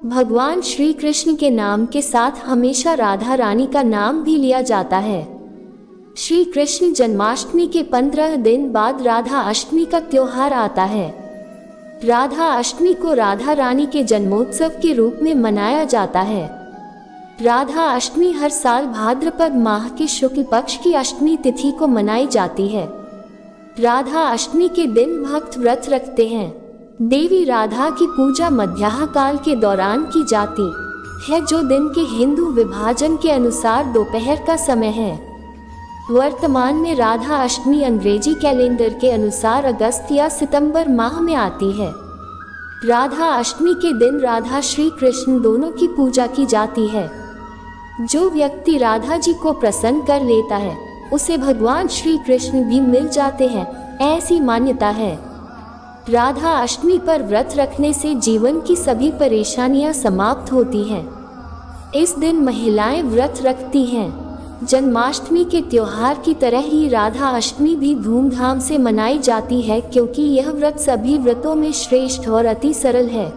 भगवान श्री कृष्ण के नाम के साथ हमेशा राधा रानी का नाम भी लिया जाता है। श्री कृष्ण जन्माष्टमी के 15 दिन बाद राधा अष्टमी का त्योहार आता है। राधा अष्टमी को राधा रानी के जन्मोत्सव के रूप में मनाया जाता है। राधा अष्टमी हर साल भाद्रपद माह के शुक्ल पक्ष की अष्टमी तिथि को मनाई जाती है। राधा अष्टमी के दिन भक्त व्रत रखते हैं। देवी राधा की पूजा मध्याह्न काल के दौरान की जाती है, जो दिन के हिंदू विभाजन के अनुसार दोपहर का समय है। वर्तमान में राधा अष्टमी अंग्रेजी कैलेंडर के अनुसार अगस्त या सितंबर माह में आती है। राधा अष्टमी के दिन राधा श्री कृष्ण दोनों की पूजा की जाती है। जो व्यक्ति राधा जी को प्रसन्न कर लेता है उसे भगवान श्री कृष्ण भी मिल जाते हैं, ऐसी मान्यता है। राधा अष्टमी पर व्रत रखने से जीवन की सभी परेशानियां समाप्त होती हैं। इस दिन महिलाएं व्रत रखती हैं। जन्माष्टमी के त्योहार की तरह ही राधा अष्टमी भी धूमधाम से मनाई जाती है, क्योंकि यह व्रत सभी व्रतों में श्रेष्ठ और अति सरल है।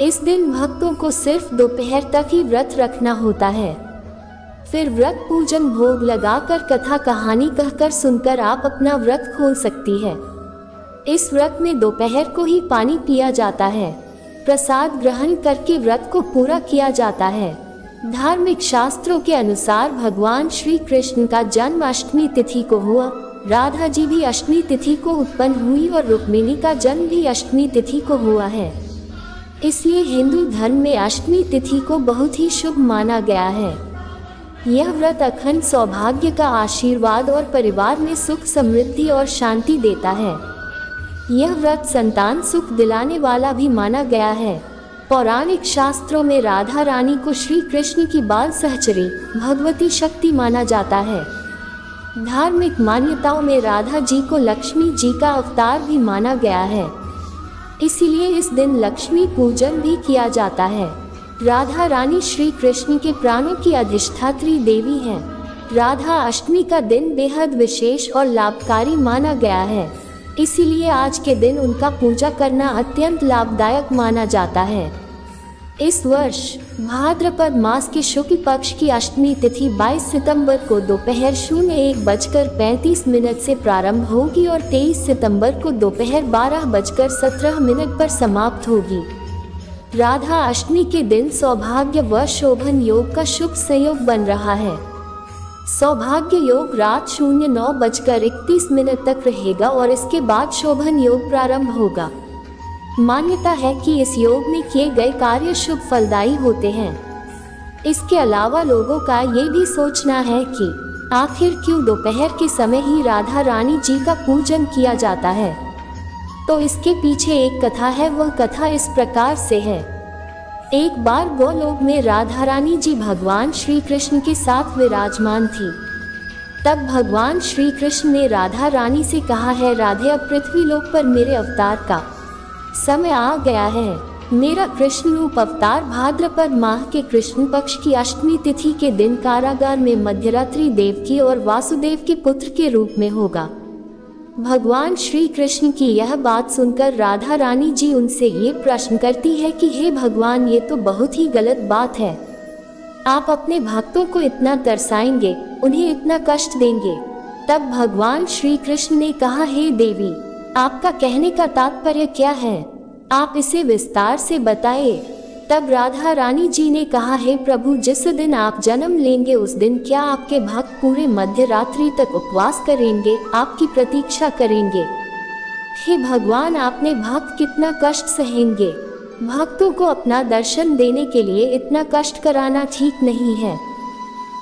इस दिन भक्तों को सिर्फ दोपहर तक ही व्रत रखना होता है। फिर व्रत पूजन भोग लगाकर कथा कहानी कहकर सुनकर आप अपना व्रत खोल सकती है। इस व्रत में दोपहर को ही पानी पिया जाता है। प्रसाद ग्रहण करके व्रत को पूरा किया जाता है। धार्मिक शास्त्रों के अनुसार भगवान श्री कृष्ण का जन्म अष्टमी तिथि को हुआ। राधा जी भी अष्टमी तिथि को उत्पन्न हुई और रुक्मिणी का जन्म भी अष्टमी तिथि को हुआ है। इसलिए हिंदू धर्म में अष्टमी तिथि को बहुत ही शुभ माना गया है। यह व्रत अखंड सौभाग्य का आशीर्वाद और परिवार में सुख समृद्धि और शांति देता है। यह व्रत संतान सुख दिलाने वाला भी माना गया है। पौराणिक शास्त्रों में राधा रानी को श्री कृष्ण की बाल सहचरी भगवती शक्ति माना जाता है। धार्मिक मान्यताओं में राधा जी को लक्ष्मी जी का अवतार भी माना गया है। इसीलिए इस दिन लक्ष्मी पूजन भी किया जाता है। राधा रानी श्री कृष्ण के प्राणों की अधिष्ठात्री देवी हैं। राधा अष्टमी का दिन बेहद विशेष और लाभकारी माना गया है। इसीलिए आज के दिन उनका पूजा करना अत्यंत लाभदायक माना जाता है। इस वर्ष भाद्रपद मास के शुक्ल पक्ष की अष्टमी तिथि 22 सितंबर को दोपहर 01:35 से प्रारंभ होगी और 23 सितंबर को दोपहर 12:17 पर समाप्त होगी। राधा अष्टमी के दिन सौभाग्य व शोभन योग का शुभ संयोग बन रहा है। सौभाग्य योग रात 09:31 तक रहेगा और इसके बाद शोभन योग प्रारंभ होगा। मान्यता है कि इस योग में किए गए कार्य शुभ फलदायी होते हैं। इसके अलावा लोगों का ये भी सोचना है कि आखिर क्यों दोपहर के समय ही राधा रानी जी का पूजन किया जाता है। तो इसके पीछे एक कथा है। वह कथा इस प्रकार से है। एक बार गोलोक में राधा रानी जी भगवान श्री कृष्ण के साथ विराजमान थी। तब भगवान श्री कृष्ण ने राधा रानी से कहा है, राधे, अब पृथ्वी लोक पर मेरे अवतार का समय आ गया है। मेरा कृष्ण रूप अवतार भाद्रपद माह के कृष्ण पक्ष की अष्टमी तिथि के दिन कारागार में मध्यरात्रि देवकी और वासुदेव के पुत्र के रूप में होगा। भगवान श्री कृष्ण की यह बात सुनकर राधा रानी जी उनसे ये प्रश्न करती है कि हे भगवान, ये तो बहुत ही गलत बात है। आप अपने भक्तों को इतना तरसाएंगे, उन्हें इतना कष्ट देंगे। तब भगवान श्री कृष्ण ने कहा, हे देवी, आपका कहने का तात्पर्य क्या है? आप इसे विस्तार से बताएं। तब राधा रानी जी ने कहा, हे प्रभु, जिस दिन आप जन्म लेंगे उस दिन क्या आपके भक्त पूरे मध्य रात्रि तक उपवास करेंगे, आपकी प्रतीक्षा करेंगे। हे भगवान, आपने भक्त कितना कष्ट सहेंगे। भक्तों को अपना दर्शन देने के लिए इतना कष्ट कराना ठीक नहीं है।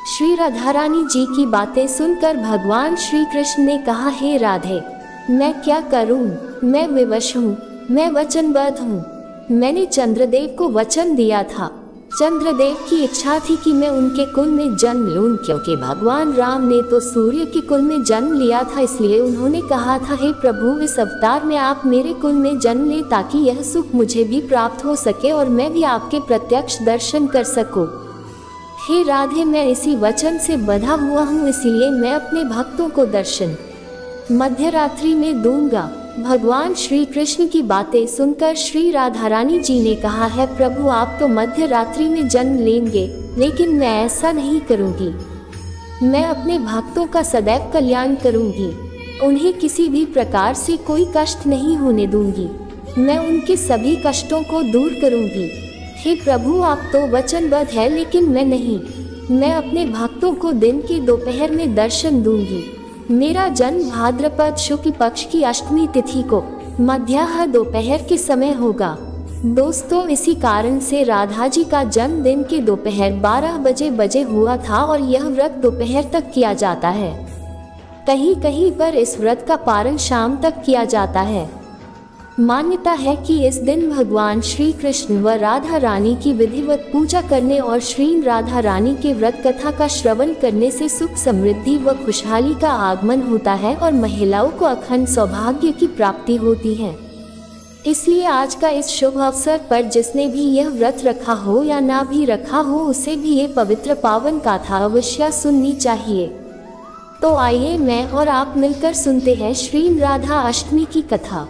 श्री राधा रानी जी की बातें सुनकर भगवान श्री कृष्ण ने कहा, हे राधे, मैं क्या करूं? मैं विवश हूँ, मैं वचनबद्ध हूँ। मैंने चंद्रदेव को वचन दिया था। चंद्रदेव की इच्छा थी कि मैं उनके कुल में जन्म लूं, क्योंकि भगवान राम ने तो सूर्य के कुल में जन्म लिया था। इसलिए उन्होंने कहा था, हे प्रभु, इस अवतार में आप मेरे कुल में जन्म लें ताकि यह सुख मुझे भी प्राप्त हो सके और मैं भी आपके प्रत्यक्ष दर्शन कर सकूं। हे राधे, मैं इसी वचन से बंधा हुआ हूँ, इसलिए मैं अपने भक्तों को दर्शन मध्य रात्रि में दूंगा। भगवान श्री कृष्ण की बातें सुनकर श्री राधा रानी जी ने कहा है, प्रभु आप तो मध्य रात्रि में जन्म लेंगे, लेकिन मैं ऐसा नहीं करूंगी। मैं अपने भक्तों का सदैव कल्याण करूंगी। उन्हें किसी भी प्रकार से कोई कष्ट नहीं होने दूंगी। मैं उनके सभी कष्टों को दूर करूंगी। हे प्रभु आप तो वचनबद्ध है, लेकिन मैं नहीं। मैं अपने भक्तों को दिन के दोपहर में दर्शन दूंगी। मेरा जन्म भाद्रपद शुक्ल पक्ष की अष्टमी तिथि को मध्याह्न दोपहर के समय होगा। दोस्तों, इसी कारण से राधा जी का जन्म दिन के दोपहर 12 बजे हुआ था और यह व्रत दोपहर तक किया जाता है। कहीं कहीं पर इस व्रत का पारण शाम तक किया जाता है। मान्यता है कि इस दिन भगवान श्री कृष्ण व राधा रानी की विधिवत पूजा करने और श्री राधा रानी के व्रत कथा का श्रवण करने से सुख समृद्धि व खुशहाली का आगमन होता है और महिलाओं को अखंड सौभाग्य की प्राप्ति होती है। इसलिए आज का इस शुभ अवसर पर जिसने भी यह व्रत रखा हो या ना भी रखा हो, उसे भी ये पवित्र पावन गाथा अवश्य सुननी चाहिए। तो आइए मैं और आप मिलकर सुनते हैं श्री राधा अष्टमी की कथा।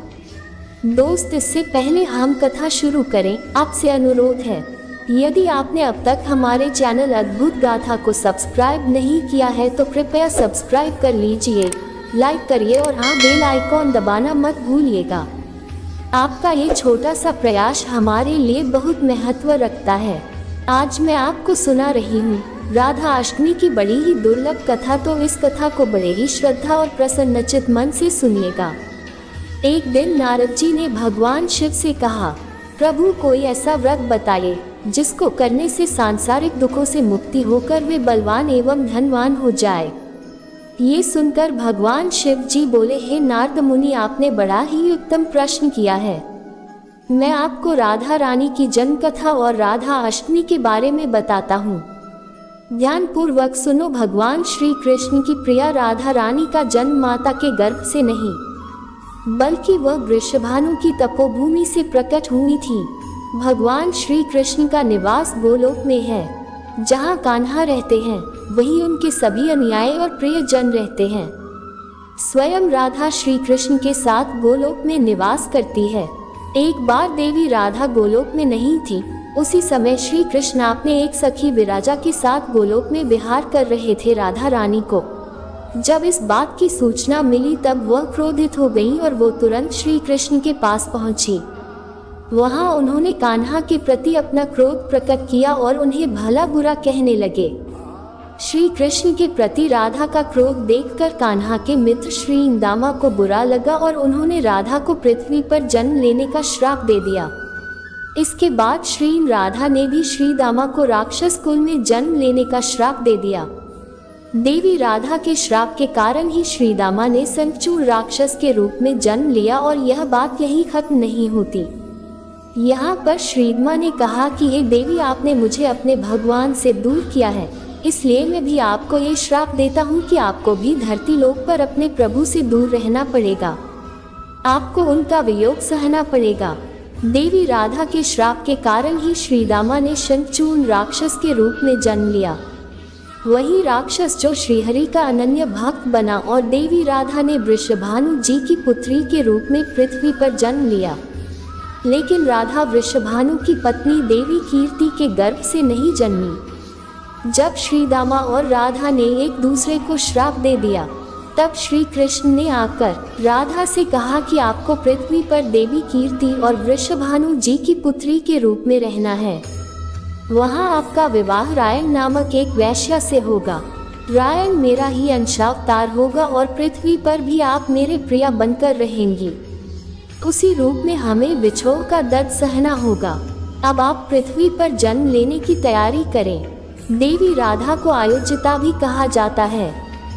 दोस्त, इससे पहले हम कथा शुरू करें, आपसे अनुरोध है, यदि आपने अब तक हमारे चैनल अद्भुत गाथा को सब्सक्राइब नहीं किया है तो कृपया सब्सक्राइब कर लीजिए, लाइक करिए और हाँ, बेल आइकॉन दबाना मत भूलिएगा। आपका ये छोटा सा प्रयास हमारे लिए बहुत महत्व रखता है। आज मैं आपको सुना रही हूँ राधा अष्टमी की बड़ी ही दुर्लभ कथा। तो इस कथा को बड़े ही श्रद्धा और प्रसन्नचित मन से सुनिएगा। एक दिन नारद जी ने भगवान शिव से कहा, प्रभु कोई ऐसा व्रत बताइए जिसको करने से सांसारिक दुखों से मुक्ति होकर वे बलवान एवं धनवान हो जाए। ये सुनकर भगवान शिव जी बोले, हे नारद मुनि, आपने बड़ा ही उत्तम प्रश्न किया है। मैं आपको राधा रानी की जन्म कथा और राधा अष्टमी के बारे में बताता हूँ। ध्यान पूर्वक सुनो। भगवान श्री कृष्ण की प्रिया राधा रानी का जन्म माता के गर्भ से नहीं, बल्कि वह वृषभानु की तपोभूमि से प्रकट हुई थी। भगवान श्री कृष्ण का निवास गोलोक में है। जहाँ कान्हा रहते हैं वहीं उनके सभी अनुयायी और प्रियजन रहते हैं। स्वयं राधा श्री कृष्ण के साथ गोलोक में निवास करती है। एक बार देवी राधा गोलोक में नहीं थी। उसी समय श्री कृष्ण अपने एक सखी विराजा के साथ गोलोक में विहार कर रहे थे। राधा रानी को जब इस बात की सूचना मिली तब वह क्रोधित हो गई और वो तुरंत श्री कृष्ण के पास पहुंची। वहां उन्होंने कान्हा के प्रति अपना क्रोध प्रकट किया और उन्हें भला बुरा कहने लगे। श्री कृष्ण के प्रति राधा का क्रोध देखकर कान्हा के मित्र श्री दामा को बुरा लगा और उन्होंने राधा को पृथ्वी पर जन्म लेने का श्राप दे दिया। इसके बाद श्री राधा ने भी श्री दामा को राक्षस कुल में जन्म लेने का श्राप दे दिया। देवी राधा के श्राप के कारण ही श्री दामा ने शंखचूड़ राक्षस के रूप में जन्म लिया और यह बात यही खत्म नहीं होती। यहाँ पर श्रीदामा ने कहा कि हे देवी, आपने मुझे अपने भगवान से दूर किया है, इसलिए मैं भी आपको ये श्राप देता हूँ कि आपको भी धरती लोक पर अपने प्रभु से दूर रहना पड़ेगा। आपको उनका वियोग सहना पड़ेगा। देवी राधा के श्राप के कारण ही श्रीदामा ने शंखचूड़ राक्षस के रूप में जन्म लिया। वही राक्षस जो श्रीहरि का अनन्य भक्त बना और देवी राधा ने वृषभानु जी की पुत्री के रूप में पृथ्वी पर जन्म लिया। लेकिन राधा वृषभानु की पत्नी देवी कीर्ति के गर्भ से नहीं जन्मी। जब श्रीदामा और राधा ने एक दूसरे को श्राप दे दिया तब श्री कृष्ण ने आकर राधा से कहा कि आपको पृथ्वी पर देवी कीर्ति और वृषभानु जी की पुत्री के रूप में रहना है। वहाँ आपका विवाह रायन नामक एक वैश्या से होगा। रायन मेरा ही अंशावतार होगा और पृथ्वी पर भी आप मेरे प्रिया बनकर रहेंगी। उसी रूप में हमें विछोह का दर्द सहना होगा। अब आप पृथ्वी पर जन्म लेने की तैयारी करें। देवी राधा को आयोजिता भी कहा जाता है।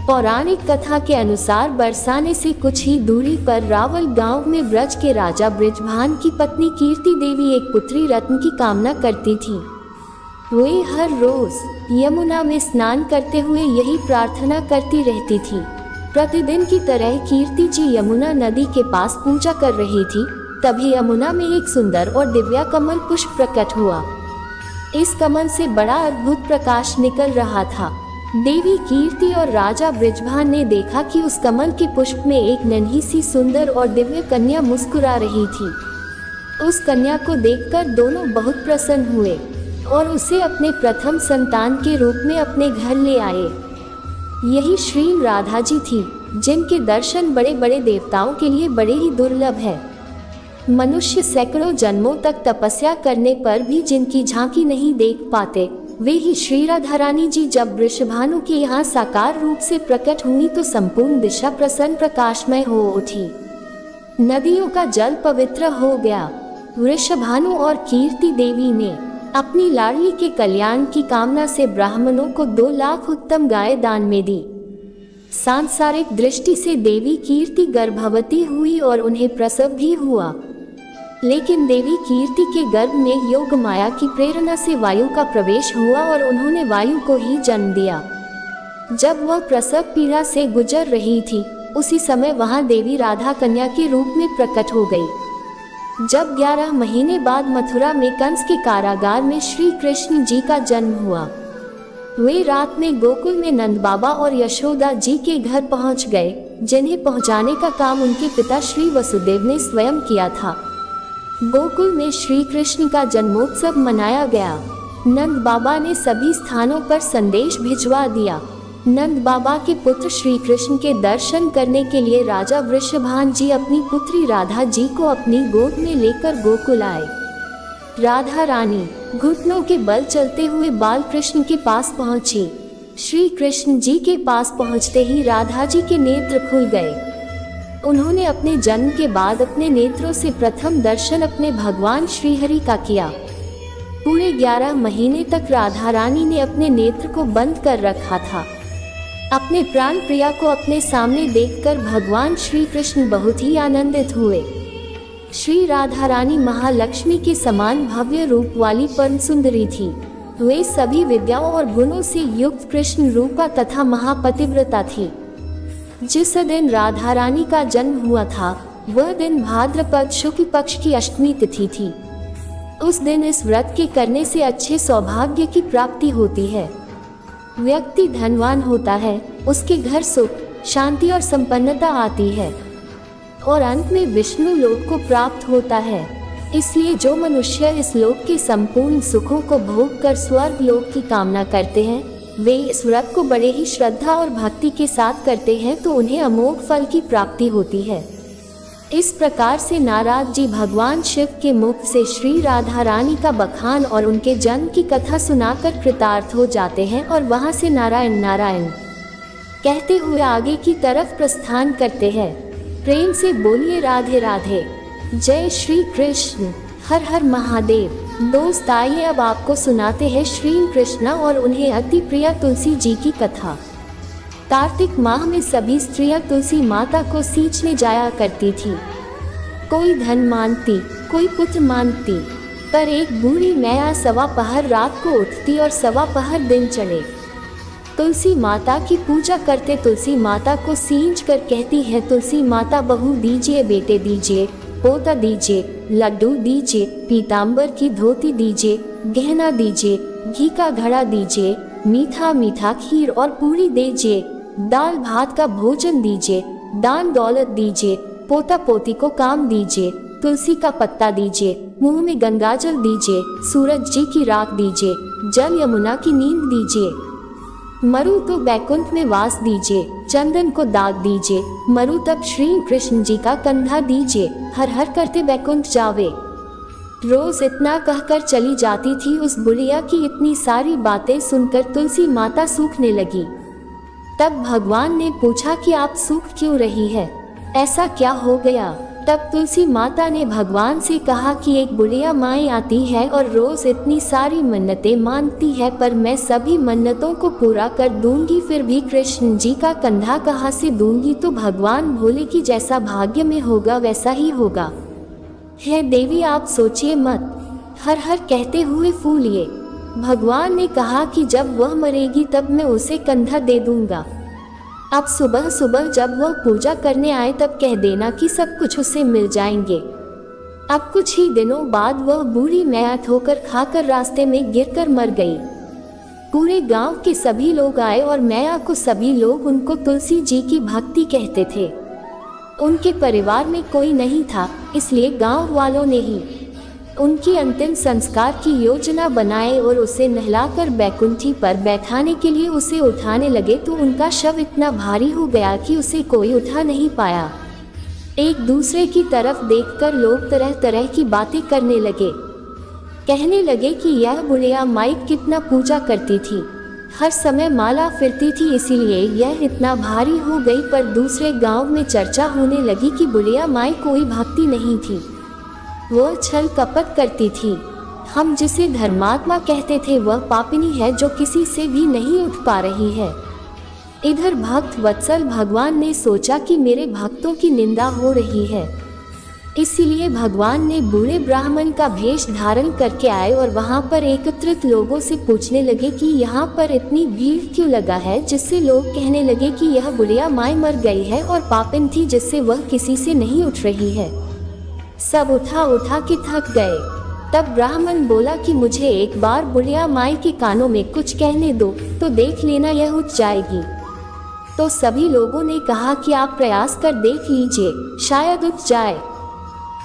पौराणिक कथा के अनुसार बरसाने से कुछ ही दूरी पर रावल गांव में ब्रज के राजा बृजभान की पत्नी कीर्ति देवी एक पुत्री रत्न की कामना करती थी। वे हर रोज यमुना में स्नान करते हुए यही प्रार्थना करती रहती थी। प्रतिदिन की तरह कीर्ति जी यमुना नदी के पास पूजा कर रही थी। तभी यमुना में एक सुंदर और दिव्या कमल पुष्प प्रकट हुआ। इस कमल से बड़ा अद्भुत प्रकाश निकल रहा था। देवी कीर्ति और राजा बृजभान ने देखा कि उस कमल के पुष्प में एक नन्ही सी सुंदर और दिव्य कन्या मुस्कुरा रही थी। उस कन्या को देखकर दोनों बहुत प्रसन्न हुए और उसे अपने प्रथम संतान के रूप में अपने घर ले आए। यही श्री राधा जी थी, जिनके दर्शन बड़े बड़े देवताओं के लिए बड़े ही दुर्लभ है। मनुष्य सैकड़ों जन्मों तक तपस्या करने पर भी जिनकी झांकी नहीं देख पाते, वे ही श्री राधा रानी जी जब वृषभानु के यहाँ साकार रूप से प्रकट हुई तो संपूर्ण दिशा प्रसन्न प्रकाशमय हो उठी। नदियों का जल पवित्र हो गया। वृषभानु और कीर्ति देवी ने अपनी लाडली के कल्याण की कामना से ब्राह्मणों को 2 लाख उत्तम गाय दान में दी। सांसारिक दृष्टि से देवी कीर्ति गर्भवती हुई और उन्हें प्रसव भी हुआ, लेकिन देवी कीर्ति के गर्भ में योग माया की प्रेरणा से वायु का प्रवेश हुआ और उन्होंने वायु को ही जन्म दिया। जब वह प्रसव पीड़ा से गुजर रही थी, उसी समय वहां देवी राधा कन्या के रूप में प्रकट हो गई। जब 11 महीने बाद मथुरा में कंस के कारागार में श्री कृष्ण जी का जन्म हुआ, वे रात में गोकुल में नंद बाबा और यशोदा जी के घर पहुंच गए, जिन्हें पहुंचाने का काम उनके पिता श्री वसुदेव ने स्वयं किया था। गोकुल में श्री कृष्ण का जन्मोत्सव मनाया गया। नंद बाबा ने सभी स्थानों पर संदेश भिजवा दिया। नंद बाबा के पुत्र श्री कृष्ण के दर्शन करने के लिए राजा वृषभान जी अपनी पुत्री राधा जी को अपनी गोद में लेकर गोकुल आए। राधा रानी घुटनों के बल चलते हुए बाल कृष्ण के पास पहुंची। श्री कृष्ण जी के पास पहुंचते ही राधा जी के नेत्र खुल गए। उन्होंने अपने जन्म के बाद अपने नेत्रों से प्रथम दर्शन अपने भगवान श्री हरि का किया। पूरे 11 महीने तक राधा रानी ने अपने नेत्र को बंद कर रखा था। अपने प्राण प्रिया को अपने सामने देखकर भगवान श्री कृष्ण बहुत ही आनंदित हुए। श्री राधा रानी महालक्ष्मी के समान भव्य रूप वाली परम सुंदरी थी। वे सभी विद्याओं और गुणों से युक्त कृष्ण रूपा तथा महापतिव्रता थी। जिस दिन राधा रानी का जन्म हुआ था, वह दिन भाद्रपद शुक्ल पक्ष की अष्टमी तिथि थी। उस दिन इस व्रत के करने से अच्छे सौभाग्य की प्राप्ति होती है। व्यक्ति धनवान होता है, उसके घर सुख, शांति और संपन्नता आती है और अंत में विष्णु लोक को प्राप्त होता है। इसलिए जो मनुष्य इस लोक के संपूर्ण सुखों को भोग कर स्वर्ग लोक की कामना करते हैं, वे इस व्रत को बड़े ही श्रद्धा और भक्ति के साथ करते हैं तो उन्हें अमोघ फल की प्राप्ति होती है। इस प्रकार से नारद जी भगवान शिव के मुख से श्री राधा रानी का बखान और उनके जन्म की कथा सुनाकर कृतार्थ हो जाते हैं और वहां से नारायण नारायण कहते हुए आगे की तरफ प्रस्थान करते हैं। प्रेम से बोलिए राधे राधे। जय श्री कृष्ण। हर हर महादेव। दोस्त आइए अब आपको सुनाते हैं श्री कृष्ण और उन्हें अति प्रिय तुलसी जी की कथा। कार्तिक माह में सभी स्त्रियां तुलसी माता को सींचने जाया करती थी। कोई धन मांगती, कोई पुत्र मांगती, पर एक बूढ़ी मैया सवा पहर रात को उठती और सवा पहर दिन चढ़े तुलसी माता की पूजा करते तुलसी माता को सींच कर कहती है, तुलसी माता बहू दीजिए, बेटे दीजिए, पोता दीजिए, लड्डू दीजिए, पीताम्बर की धोती दीजिए, गहना दीजिए, घी का घड़ा दीजिए, मीठा मीठा खीर और पूरी दीजिए, दाल भात का भोजन दीजिए, दान दौलत दीजिए, पोता पोती को काम दीजिए, तुलसी का पत्ता दीजिए, मुंह में गंगाजल दीजिए, सूरज जी की राख दीजिए, जल यमुना की नींद दीजिए, मरु तो बैकुंठ में वास दीजिए, चंदन को दाग दीजिए, मरु तब श्री कृष्ण जी का कंधा दीजिए, हर हर करते बैकुंठ जावे। रोज इतना कहकर चली जाती थी। उस बुढ़िया की इतनी सारी बातें सुनकर तुलसी माता सूखने लगी। तब भगवान ने पूछा कि आप सूख क्यों रही है, ऐसा क्या हो गया। तब तुलसी माता ने भगवान से कहा कि एक बुढ़िया माई आती है और रोज इतनी सारी मन्नतें मांगती है, पर मैं सभी मन्नतों को पूरा कर दूंगी, फिर भी कृष्ण जी का कंधा कहाँ से दूंगी। तो भगवान बोले कि जैसा भाग्य में होगा वैसा ही होगा। हे देवी आप सोचिए मत, हर हर कहते हुए फूलिए। भगवान ने कहा कि जब वह मरेगी तब मैं उसे कंधा दे दूंगा। अब सुबह सुबह जब वह पूजा करने आए तब कह देना कि सब कुछ उसे मिल जाएंगे। अब कुछ ही दिनों बाद वह बूढ़ी मैया ठोकर खाकर रास्ते में गिरकर मर गई। पूरे गांव के सभी लोग आए और मैया को सभी लोग उनको तुलसी जी की भक्ति कहते थे। उनके परिवार में कोई नहीं था, इसलिए गांव वालों ने ही उनकी अंतिम संस्कार की योजना बनाई और उसे नहलाकर बैकुंठी पर बैठाने के लिए उसे उठाने लगे तो उनका शव इतना भारी हो गया कि उसे कोई उठा नहीं पाया। एक दूसरे की तरफ देखकर लोग तरह तरह की बातें करने लगे। कहने लगे कि यह बुढ़िया माई कितना पूजा करती थी, हर समय माला फिरती थी, इसीलिए यह इतना भारी हो गई। पर दूसरे गांव में चर्चा होने लगी कि बुढ़िया माई कोई भक्ति नहीं थी, वह छल कपट करती थी। हम जिसे धर्मात्मा कहते थे वह पापिनी है जो किसी से भी नहीं उठ पा रही है। इधर भक्त वत्सल भगवान ने सोचा कि मेरे भक्तों की निंदा हो रही है, इसीलिए भगवान ने बूढ़े ब्राह्मण का भेष धारण करके आए और वहां पर एकत्रित लोगों से पूछने लगे कि यहाँ पर इतनी भीड़ क्यों लगा है, जिससे लोग कहने लगे कि यह बुढ़िया माई मर गई है और पापिन थी जिससे वह किसी से नहीं उठ रही है। सब उठा उठा के थक गए। तब ब्राह्मण बोला कि मुझे एक बार बुढ़िया माई के कानों में कुछ कहने दो तो देख लेना यह उठ जाएगी। तो सभी लोगों ने कहा कि आप प्रयास कर देख लीजिए, शायद उठ जाए।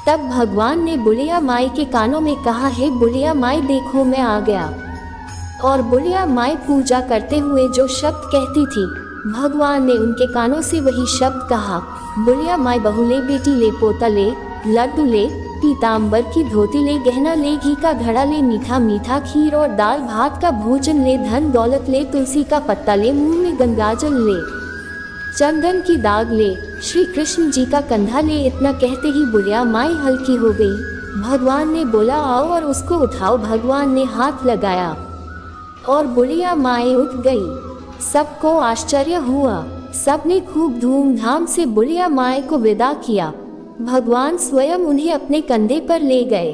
तब भगवान ने बुढ़िया माई के कानों में कहा, हे बुढ़िया माई देखो मैं आ गया। और बुढ़िया माई पूजा करते हुए जो शब्द कहती थी, भगवान ने उनके कानों से वही शब्द कहा। बुढ़िया माई बहू ले, बेटी ले, पोता ले, लड्डू ले, पीताम्बर की धोती ले, गहना ले, घी का घड़ा ले, मीठा मीठा खीर और दाल भात का भोजन ले, धन दौलत ले, तुलसी का पत्ता ले, मुंह में गंगाजल ले, चंदन की दाग ले, श्री कृष्ण जी का कंधा ले। इतना कहते ही बुढ़िया माई हल्की हो गई। भगवान ने बोला आओ और उसको उठाओ। भगवान ने हाथ लगाया और बुढ़िया माई उठ गई। सबको आश्चर्य हुआ, सबने खूब धूमधाम से बुढ़िया माई को विदा किया। भगवान स्वयं उन्हें अपने कंधे पर ले गए।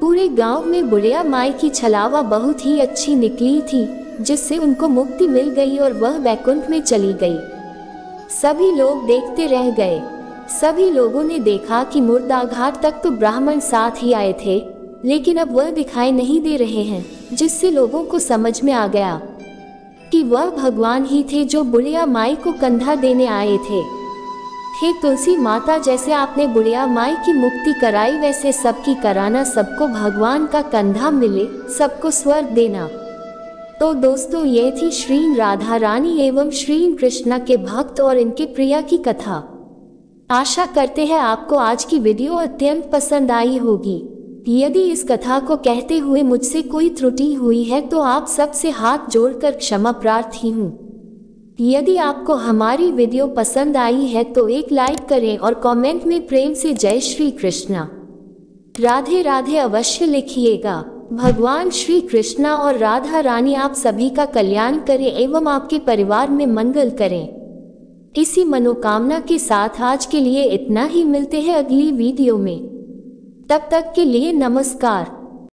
पूरे गांव में बुढ़िया माई की छलावा बहुत ही अच्छी निकली थी, जिससे उनको मुक्ति मिल गई और वह वैकुंठ में चली गई। सभी लोग देखते रह गए। सभी लोगों ने देखा कि मुर्दाघाट तक तो ब्राह्मण साथ ही आए थे, लेकिन अब वह दिखाई नहीं दे रहे हैं, जिससे लोगों को समझ में आ गया कि वह भगवान ही थे जो बुढ़िया माई को कंधा देने आए थे। हे तुलसी माता, जैसे आपने बुढ़िया माई की मुक्ति कराई वैसे सबकी कराना, सबको भगवान का कंधा मिले, सबको स्वर्ग देना। तो दोस्तों, ये थी श्री राधा रानी एवं श्री कृष्णा के भक्त और इनके प्रिया की कथा। आशा करते हैं आपको आज की वीडियो अत्यंत पसंद आई होगी। यदि इस कथा को कहते हुए मुझसे कोई त्रुटि हुई है तो आप सबसे हाथ जोड़कर क्षमा प्रार्थी हूँ। यदि आपको हमारी वीडियो पसंद आई है तो एक लाइक करें और कमेंट में प्रेम से जय श्री कृष्णा राधे राधे अवश्य लिखिएगा। भगवान श्री कृष्णा और राधा रानी आप सभी का कल्याण करें एवं आपके परिवार में मंगल करें। इसी मनोकामना के साथ आज के लिए इतना ही। मिलते हैं अगली वीडियो में, तब तक के लिए नमस्कार।